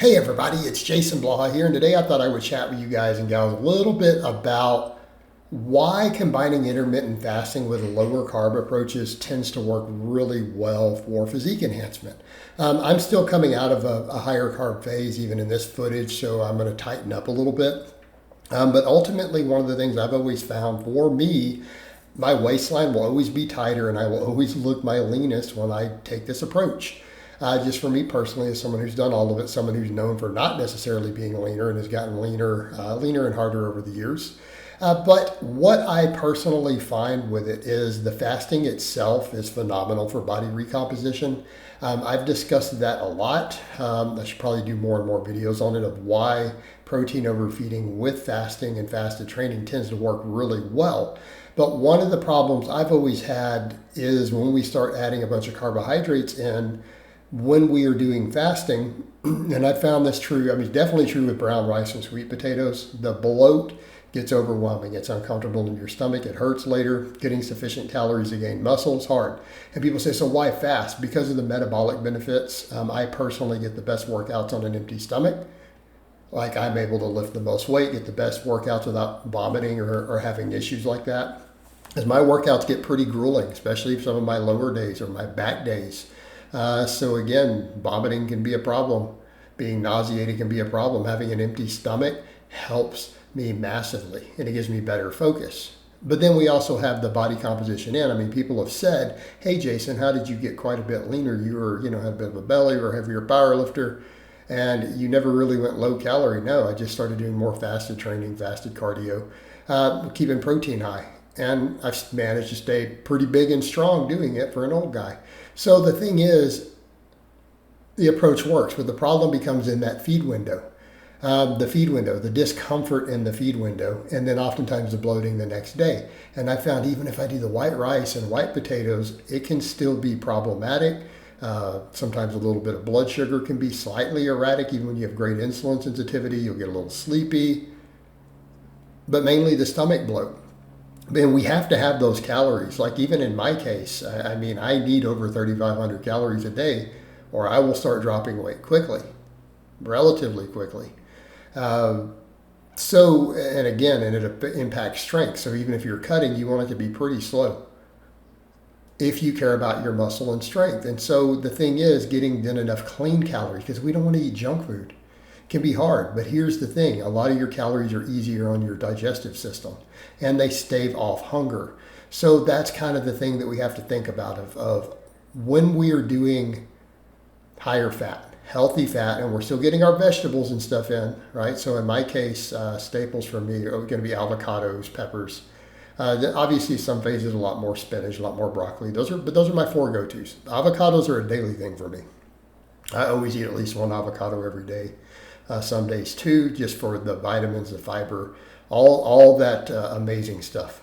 Hey everybody, it's Jason Blaha here, and today I thought I would chat with you guys and gals a little bit about why combining intermittent fasting with lower carb approaches tends to work really well for physique enhancement. I'm still coming out of a higher carb phase even in this footage, so I'm going to tighten up a little bit. But ultimately, one of the things I've always found for me, my waistline will always be tighter and I will always look my leanest when I take this approach. Just for me personally, as someone who's done all of it, someone who's known for not necessarily being leaner and has gotten leaner and harder over the years. But what I personally find with it is the fasting itself is phenomenal for body recomposition. I've discussed that a lot. I should probably do more and more videos on it of why protein overfeeding with fasting and fasted training tends to work really well. But one of the problems I've always had is when we start adding a bunch of carbohydrates in, when we are doing fasting, and I found this true, it's definitely true with brown rice and sweet potatoes, the bloat gets overwhelming. It's uncomfortable in your stomach. It hurts later. Getting sufficient calories to gain muscle is hard. And people say, so why fast? Because of the metabolic benefits. I personally get the best workouts on an empty stomach. Like I'm able to lift the most weight, get the best workouts without vomiting or having issues like that. As my workouts get pretty grueling, especially some of my lower days or my back days. So again, vomiting can be a problem. Being nauseated can be a problem. Having an empty stomach helps me massively, and it gives me better focus. But then we also have the body composition in. People have said, hey, Jason, how did you get quite a bit leaner? You were, had a bit of a belly or heavier power lifter, and you never really went low calorie. No, I just started doing more fasted training, fasted cardio, keeping protein high. And I've managed to stay pretty big and strong doing it for an old guy. So the thing is, the approach works, but the problem becomes in that feed window. The discomfort in the feed window, and then oftentimes the bloating the next day. And I found even if I do the white rice and white potatoes, it can still be problematic. Sometimes a little bit of blood sugar can be slightly erratic. Even when you have great insulin sensitivity, you'll get a little sleepy. But mainly the stomach bloat. Then we have to have those calories. Like even in my case, I need over 3,500 calories a day, or I will start dropping weight quickly, relatively quickly. And it impacts strength. So even if you're cutting, you want it to be pretty slow if you care about your muscle and strength. And so the thing is getting then enough clean calories, because we don't want to eat junk food. Can be hard, but here's the thing. A lot of your calories are easier on your digestive system, and they stave off hunger. So that's kind of the thing that we have to think about of when we are doing higher fat, healthy fat, and we're still getting our vegetables and stuff in, right? So in my case, staples for me are going to be avocados, peppers. Obviously, some phases a lot more spinach, a lot more broccoli. Those are my four go-tos. Avocados are a daily thing for me. I always eat at least one avocado every day. Some days two, just for the vitamins, the fiber, all that amazing stuff.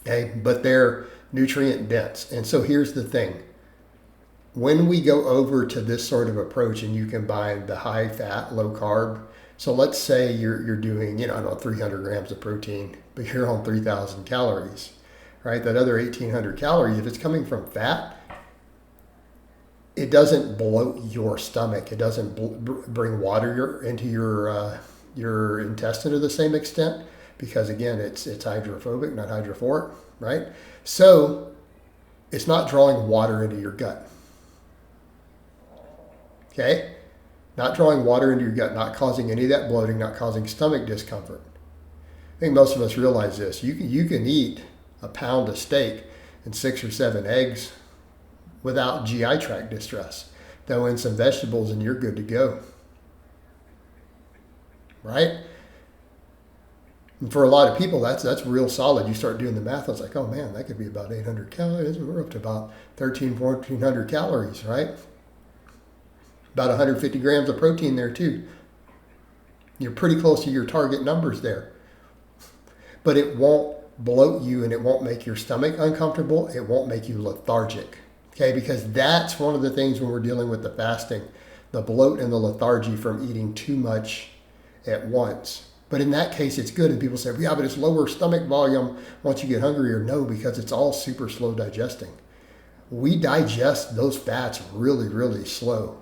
Okay, but they're nutrient dense. And so here's the thing. When we go over to this sort of approach and you combine the high fat, low carb, so let's say you're doing, 300 grams of protein, but you're on 3,000 calories, right? That other 1,800 calories, if it's coming from fat, it doesn't bloat your stomach. It doesn't bring water into your intestine to the same extent, because again, it's hydrophobic, not hydrophoric, right? So it's not drawing water into your gut. Okay? Not drawing water into your gut, not causing any of that bloating, not causing stomach discomfort. I think most of us realize this. You can eat a pound of steak and 6 or 7 eggs without GI tract distress. Throw in some vegetables and you're good to go. Right? And for a lot of people, that's real solid. You start doing the math, it's like, oh man, that could be about 800 calories. We're up to about 1,400 calories, right? About 150 grams of protein there too. You're pretty close to your target numbers there. But it won't bloat you and it won't make your stomach uncomfortable. It won't make you lethargic. Okay, because that's one of the things when we're dealing with the fasting, the bloat and the lethargy from eating too much at once. But in that case, it's good. And people say, yeah, but it's lower stomach volume once you get hungrier. No, because it's all super slow digesting. We digest those fats really, really slow.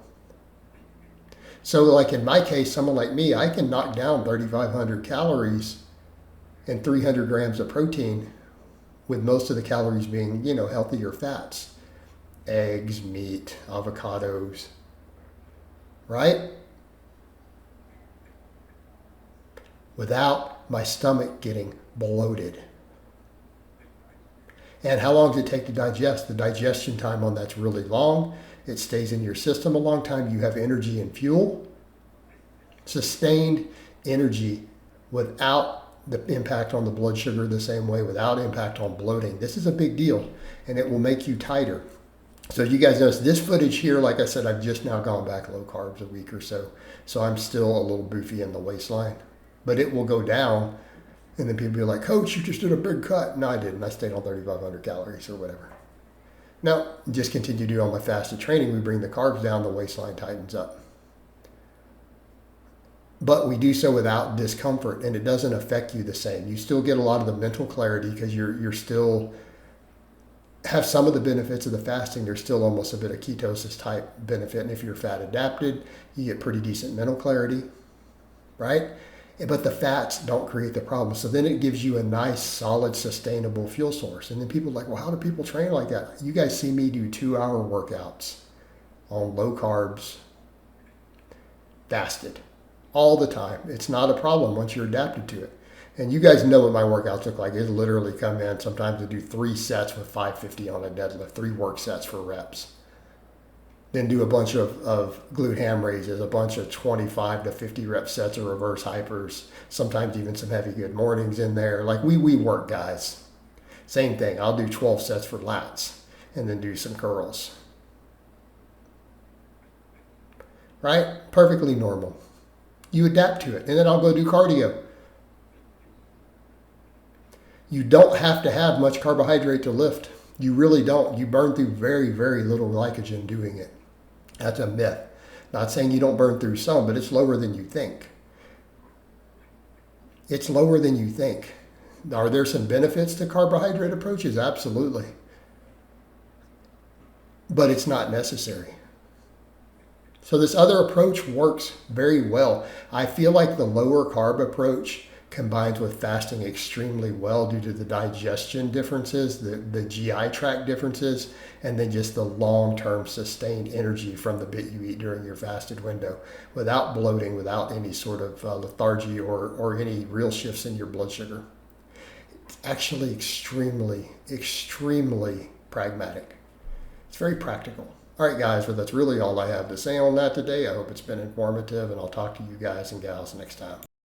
So like in my case, someone like me, I can knock down 3,500 calories and 300 grams of protein, with most of the calories being, healthier fats, eggs, meat, avocados, right? Without my stomach getting bloated. And how long does it take to digest? The digestion time on that's really long. It stays in your system a long time. You have energy and fuel. Sustained energy without the impact on the blood sugar the same way, without impact on bloating. This is a big deal, and it will make you tighter. So you guys notice this footage here, like I said, I've just now gone back low carbs a week or so. So I'm still a little boofy in the waistline, but it will go down. And then people be like, Coach, you just did a big cut. No, I didn't. I stayed on 3,500 calories or whatever. Now, just continue to do all my fasted training. We bring the carbs down, the waistline tightens up. But we do so without discomfort, and it doesn't affect you the same. You still get a lot of the mental clarity because you're still have some of the benefits of the fasting. There's still almost a bit of ketosis type benefit. And if you're fat adapted, you get pretty decent mental clarity, right? But the fats don't create the problem. So then it gives you a nice, solid, sustainable fuel source. And then people are like, well, how do people train like that? You guys see me do 2-hour workouts on low carbs, fasted, all the time. It's not a problem once you're adapted to it. And you guys know what my workouts look like. It literally come in. Sometimes I do 3 sets with 550 on a deadlift, 3 work sets for reps. Then do a bunch of glute ham raises, a bunch of 25 to 50 rep sets of reverse hypers, sometimes even some heavy good mornings in there. Like we work, guys. Same thing. I'll do 12 sets for lats and then do some curls. Right? Perfectly normal. You adapt to it. And then I'll go do cardio. You don't have to have much carbohydrate to lift. You really don't. You burn through very, very little glycogen doing it. That's a myth. Not saying you don't burn through some, but it's lower than you think. It's lower than you think. Are there some benefits to carbohydrate approaches? Absolutely. But it's not necessary. So this other approach works very well. I feel like the lower carb approach combines with fasting extremely well due to the digestion differences, the GI tract differences, and then just the long-term sustained energy from the bit you eat during your fasted window without bloating, without any sort of lethargy or any real shifts in your blood sugar. It's actually extremely, extremely pragmatic. It's very practical. All right, guys, well, that's really all I have to say on that today. I hope it's been informative, and I'll talk to you guys and gals next time.